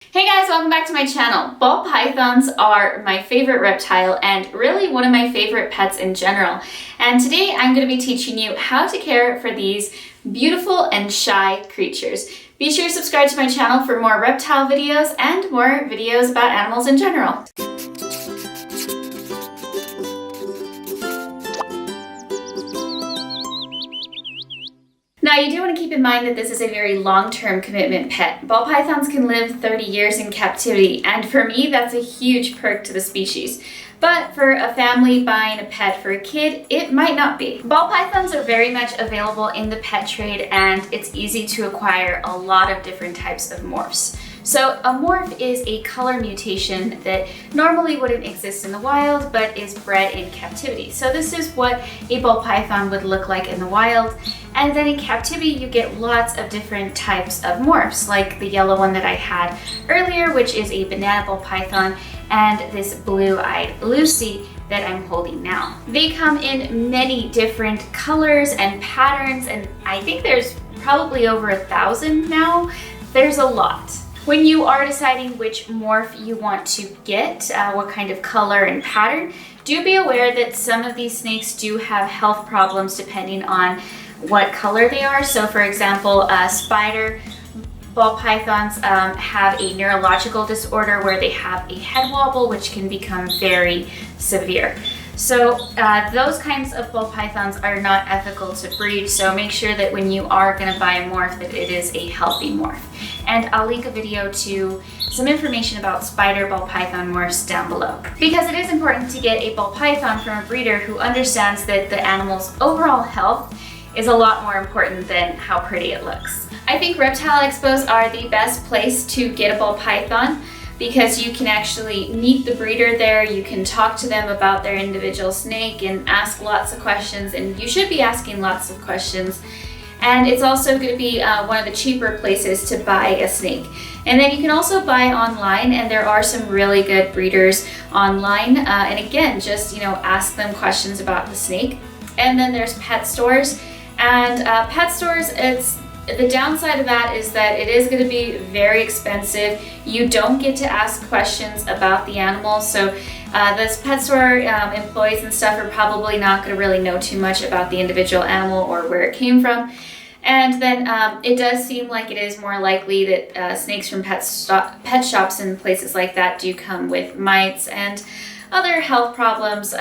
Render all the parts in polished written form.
Hey guys, welcome back to my channel. Ball pythons are my favorite reptile and really one of my favorite pets in general. And today I'm going to be teaching you how to care for these beautiful and shy creatures. Be sure to subscribe to my channel for more reptile videos and more videos about animals in general. Now, you do want to keep in mind that this is a very long-term commitment pet. Ball pythons can live 30 years in captivity, and for me, that's a huge perk to the species. But for a family buying a pet for a kid, it might not be. Ball pythons are very much available in the pet trade, and it's easy to acquire a lot of different types of morphs. So a morph is a color mutation that normally wouldn't exist in the wild, but is bred in captivity. So this is what a ball python would look like in the wild. And then in captivity, you get lots of different types of morphs, like the yellow one that I had earlier, which is a banana ball python, and this blue-eyed Lucy that I'm holding now. They come in many different colors and patterns, and I think there's probably over 1,000 now. There's a lot. When you are deciding which morph you want to get, what kind of color and pattern, do be aware that some of these snakes do have health problems depending on what color they are. So for example, spider ball pythons have a neurological disorder where they have a head wobble, which can become very severe. So those kinds of ball pythons are not ethical to breed, so make sure that when you are going to buy a morph that it is a healthy morph. And I'll link a video to some information about spider ball python morphs down below. Because it is important to get a ball python from a breeder who understands that the animal's overall health is a lot more important than how pretty it looks. I think reptile expos are the best place to get a ball python, because you can actually meet the breeder there, you can talk to them about their individual snake and ask lots of questions, and you should be asking lots of questions. And it's also going to be one of the cheaper places to buy a snake. And then you can also buy online, and there are some really good breeders online. And again, just ask them questions about the snake. And then there's pet stores, and pet stores, the downside of that is that it is going to be very expensive. You don't get to ask questions about the animal, so this pet store employees and stuff are probably not going to really know too much about the individual animal or where it came from. And then it does seem like it is more likely that snakes from pet shops and places like that do come with mites and other health problems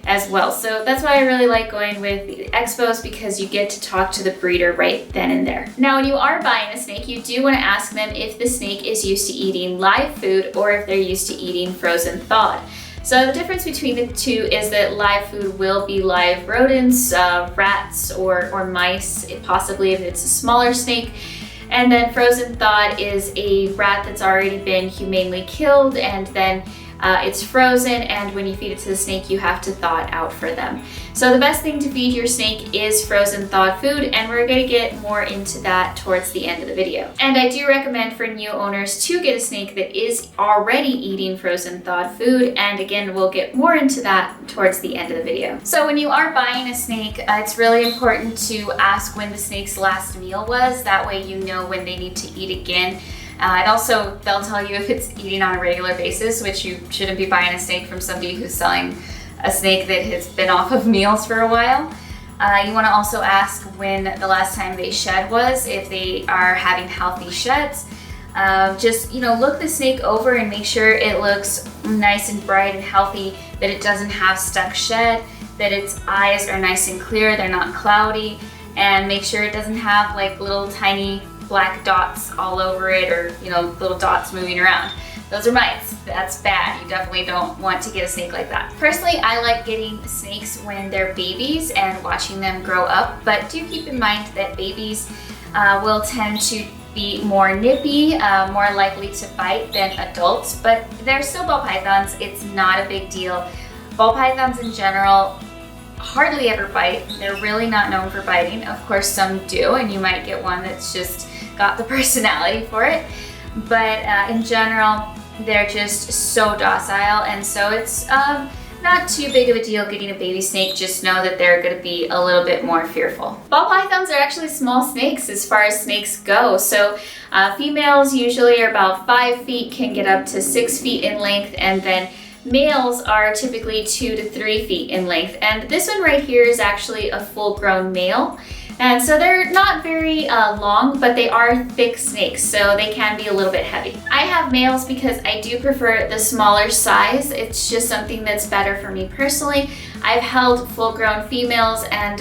as well. So that's why I really like going with the expos, because you get to talk to the breeder right then and there. Now, when you are buying a snake, you do want to ask them if the snake is used to eating live food or if they're used to eating frozen thawed. So the difference between the two is that live food will be live rodents, rats or mice, possibly if it's a smaller snake. And then frozen thawed is a rat that's already been humanely killed, and then it's frozen, and when you feed it to the snake, you have to thaw it out for them. So the best thing to feed your snake is frozen thawed food, and we're going to get more into that towards the end of the video. And I do recommend for new owners to get a snake that is already eating frozen thawed food, and again, we'll get more into that towards the end of the video. So when you are buying a snake, it's really important to ask when the snake's last meal was. That way you know when they need to eat again. And also, they'll tell you if it's eating on a regular basis, which you shouldn't be buying a snake from somebody who's selling a snake that has been off of meals for a while. You want to also ask when the last time they shed was, if they are having healthy sheds. Just look the snake over and make sure it looks nice and bright and healthy, that it doesn't have stuck shed, that its eyes are nice and clear, they're not cloudy, and make sure it doesn't have like little tiny black dots all over it, or little dots moving around. Those are mites. That's bad. You definitely don't want to get a snake like that. Personally, I like getting snakes when they're babies and watching them grow up, but do keep in mind that babies will tend to be more nippy, more likely to bite than adults, but they're still ball pythons. It's not a big deal. Ball pythons in general hardly ever bite. They're really not known for biting. Of course, some do, and you might get one that's just got the personality for it. But in general, they're just so docile, and so it's Not too big of a deal getting a baby snake, just know that they're going to be a little bit more fearful. Ball pythons are actually small snakes as far as snakes go. So females usually are about 5 feet, can get up to 6 feet in length, and then males are typically 2 to 3 feet in length. And this one right here is actually a full-grown male. And so they're not very long, but they are thick snakes, so they can be a little bit heavy. I have males because I do prefer the smaller size. It's just something that's better for me personally. I've held full-grown females and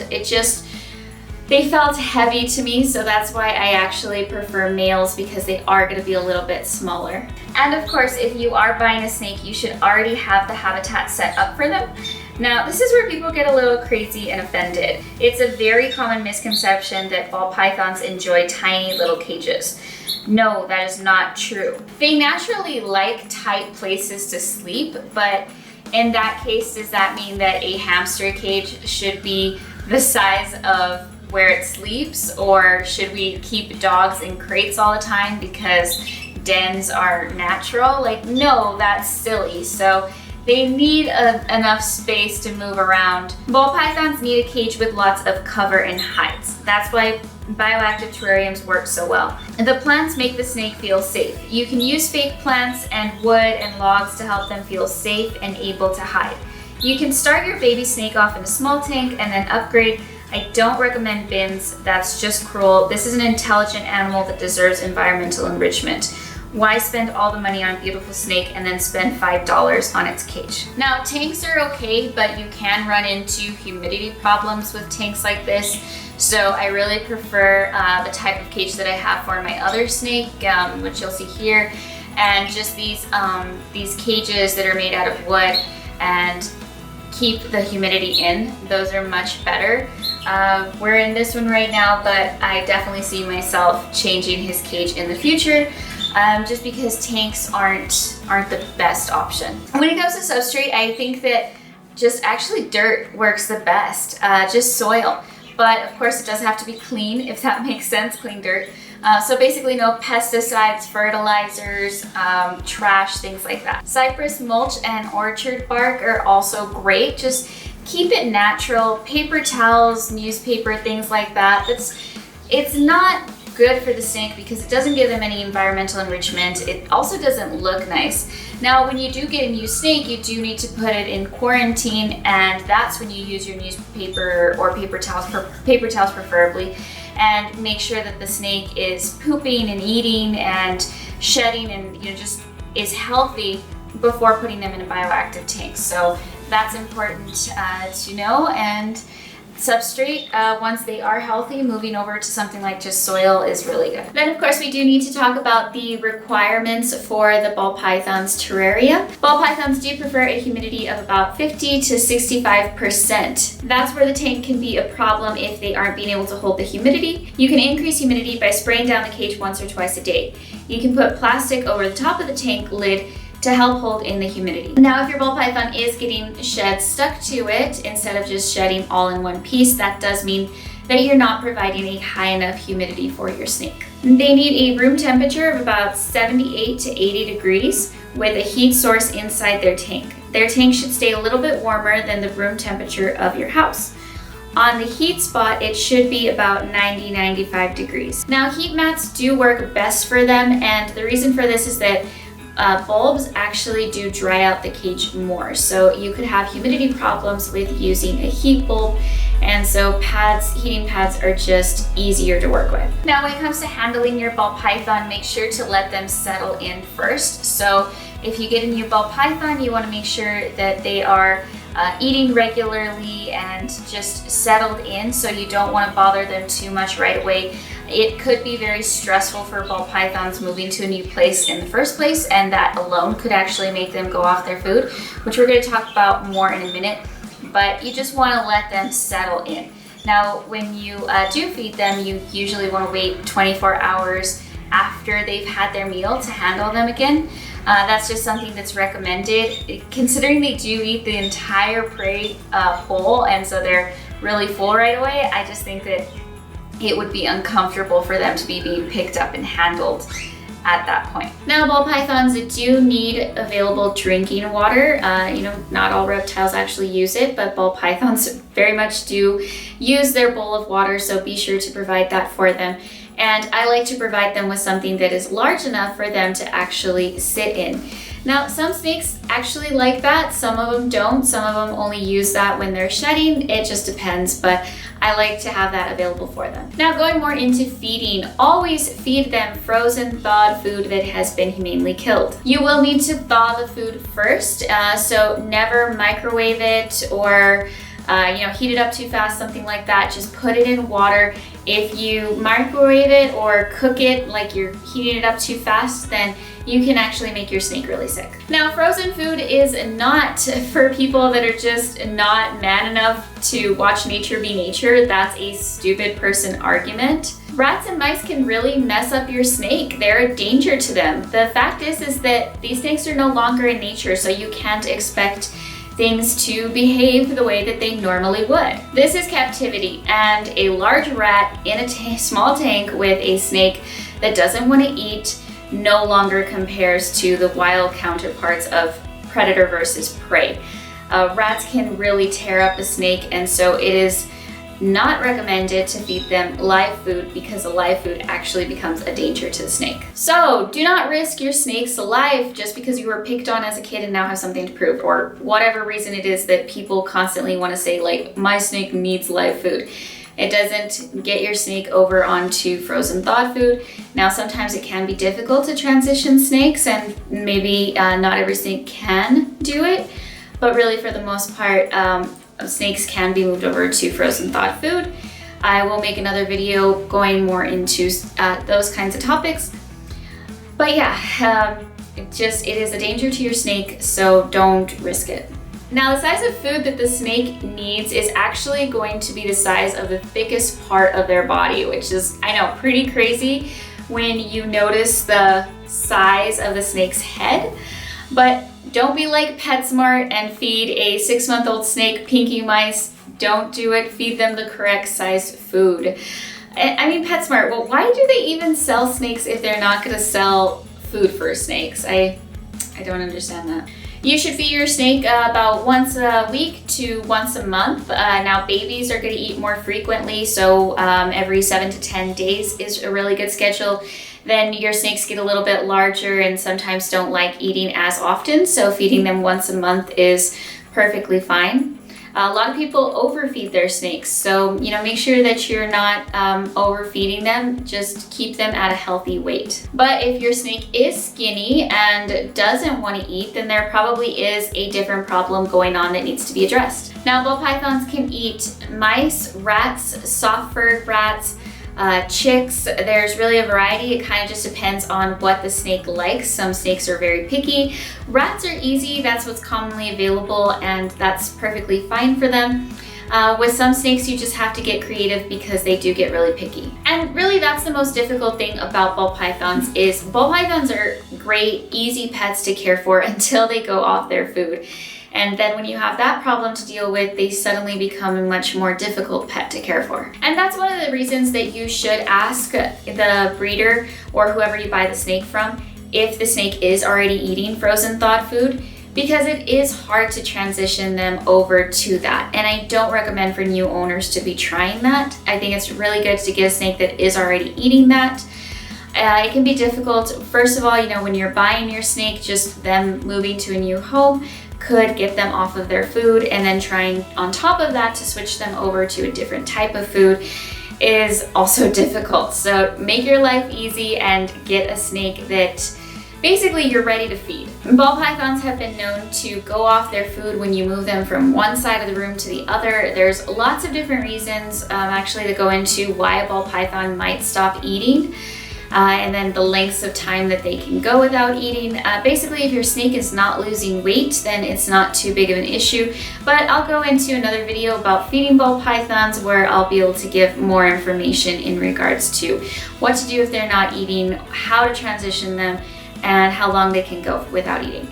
they felt heavy to me, so that's why I actually prefer males, because they are going to be a little bit smaller. And of course, if you are buying a snake, you should already have the habitat set up for them. Now, this is where people get a little crazy and offended. It's a very common misconception that ball pythons enjoy tiny little cages. No, that is not true. They naturally like tight places to sleep, but in that case, does that mean that a hamster cage should be the size of where it sleeps, or should we keep dogs in crates all the time because dens are natural? Like, no, that's silly. So they need enough space to move around. Ball pythons need a cage with lots of cover and heights. That's why bioactive terrariums work so well. The plants make the snake feel safe. You can use fake plants and wood and logs to help them feel safe and able to hide. You can start your baby snake off in a small tank and then upgrade. I don't recommend bins. That's just cruel. This is an intelligent animal that deserves environmental enrichment. Why spend all the money on a beautiful snake and then spend $5 on its cage? Now, tanks are okay, but you can run into humidity problems with tanks like this. So I really prefer the type of cage that I have for my other snake, which you'll see here, and just these cages that are made out of wood and keep the humidity in. Those are much better. We're in this one right now, but I definitely see myself changing his cage in the future. Just because tanks aren't the best option. When it comes to substrate, I think that just actually dirt works the best, just soil. But of course it does have to be clean, if that makes sense, clean dirt. So basically no pesticides, fertilizers, trash, things like that. Cypress mulch and orchard bark are also great. Just keep it natural. Paper towels, newspaper, things like that. It's not good for the snake because it doesn't give them any environmental enrichment. It also doesn't look nice. Now, when you do get a new snake, you do need to put it in quarantine, and that's when you use your newspaper or paper towels preferably, and make sure that the snake is pooping and eating and shedding and just is healthy before putting them in a bioactive tank. So that's important to know. And substrate, once they are healthy, moving over to something like just soil is really good. Then of course we do need to talk about the requirements for the ball python's terrarium. Ball pythons do prefer a humidity of about 50 to 65%. That's where the tank can be a problem if they aren't being able to hold the humidity. You can increase humidity by spraying down the cage once or twice a day. You can put plastic over the top of the tank lid to help hold in the humidity. Now, if your ball python is getting sheds stuck to it, instead of just shedding all in one piece, that does mean that you're not providing a high enough humidity for your snake. They need a room temperature of about 78 to 80 degrees with a heat source inside their tank. Their tank should stay a little bit warmer than the room temperature of your house. On the heat spot, it should be about 90-95 degrees. Now, heat mats do work best for them, and the reason for this is that bulbs actually do dry out the cage more. So you could have humidity problems with using a heat bulb, and so heating pads are just easier to work with. Now, when it comes to handling your ball python, make sure to let them settle in first. So if you get a new ball python, you want to make sure that they are eating regularly and just settled in, so you don't want to bother them too much right away. It could be very stressful for ball pythons moving to a new place in the first place, and that alone could actually make them go off their food, which we're going to talk about more in a minute. But you just want to let them settle in. Now, when you do feed them, you usually want to wait 24 hours after they've had their meal to handle them again. That's just something that's recommended. Considering they do eat the entire prey whole, and so they're really full right away, I just think that it would be uncomfortable for them to be being picked up and handled at that point. Now, ball pythons do need available drinking water. Not all reptiles actually use it, but ball pythons very much do use their bowl of water, so be sure to provide that for them. And I like to provide them with something that is large enough for them to actually sit in. Now, some snakes actually like that, some of them don't. Some of them only use that when they're shedding. It just depends, but I like to have that available for them. Now, going more into feeding, always feed them frozen, thawed food that has been humanely killed. You will need to thaw the food first, so never microwave it or heat it up too fast, something like that. Just put it in water. If you microwave it or cook it like you're heating it up too fast, then you can actually make your snake really sick. Now, frozen food is not for people that are just not man enough to watch nature be nature. That's a stupid person argument. Rats and mice can really mess up your snake. They're a danger to them. The fact is that these snakes are no longer in nature, so you can't expect things to behave the way that they normally would. This is captivity, and a large rat in a small tank with a snake that doesn't want to eat no longer compares to the wild counterparts of predator versus prey. Rats can really tear up a snake, and so it is not recommended to feed them live food because the live food actually becomes a danger to the snake. So do not risk your snake's life just because you were picked on as a kid and now have something to prove, or whatever reason it is that people constantly want to say, like, my snake needs live food. It doesn't get your snake over onto frozen thawed food. Now, sometimes it can be difficult to transition snakes, and maybe not every snake can do it, but really for the most part, snakes can be moved over to frozen thawed food. I will make another video going more into those kinds of topics. But yeah, it is a danger to your snake, so don't risk it. Now, the size of food that the snake needs is actually going to be the size of the thickest part of their body, which is, I know, pretty crazy when you notice the size of the snake's head. But don't be like PetSmart and feed a 6-month-old snake pinky mice. Don't do it. Feed them the correct size food. I mean, PetSmart, well, why do they even sell snakes if they're not going to sell food for snakes? I don't understand that. You should feed your snake about once a week to once a month. Now, babies are going to eat more frequently, so every 7 to 10 days is a really good schedule. Then your snakes get a little bit larger and sometimes don't like eating as often, so feeding them once a month is perfectly fine. A lot of people overfeed their snakes, so make sure that you're not overfeeding them. Just keep them at a healthy weight. But if your snake is skinny and doesn't want to eat, then there probably is a different problem going on that needs to be addressed. Now, ball pythons can eat mice, rats, soft-furred rats, chicks. There's really a variety. It kind of just depends on what the snake likes. Some snakes are very picky. Rats are easy. That's what's commonly available, and that's perfectly fine for them. With some snakes, you just have to get creative because they do get really picky. And really, that's the most difficult thing about ball pythons is ball pythons are great, easy pets to care for until they go off their food. And then when you have that problem to deal with, they suddenly become a much more difficult pet to care for. And that's one of the reasons that you should ask the breeder or whoever you buy the snake from if the snake is already eating frozen thawed food, because it is hard to transition them over to that. And I don't recommend for new owners to be trying that. I think it's really good to get a snake that is already eating that. It can be difficult. First of all, when you're buying your snake, just them moving to a new home could get them off of their food, and then trying on top of that to switch them over to a different type of food is also difficult. So make your life easy and get a snake that basically you're ready to feed. Ball pythons have been known to go off their food when you move them from one side of the room to the other. There's lots of different reasons actually that go into why a ball python might stop eating. And then the lengths of time that they can go without eating. Basically, if your snake is not losing weight, then it's not too big of an issue. But I'll go into another video about feeding ball pythons where I'll be able to give more information in regards to what to do if they're not eating, how to transition them, and how long they can go without eating.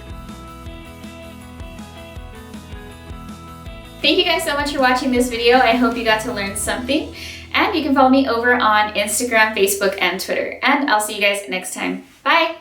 Thank you guys so much for watching this video. I hope you got to learn something. And you can follow me over on Instagram, Facebook, and Twitter. And I'll see you guys next time. Bye!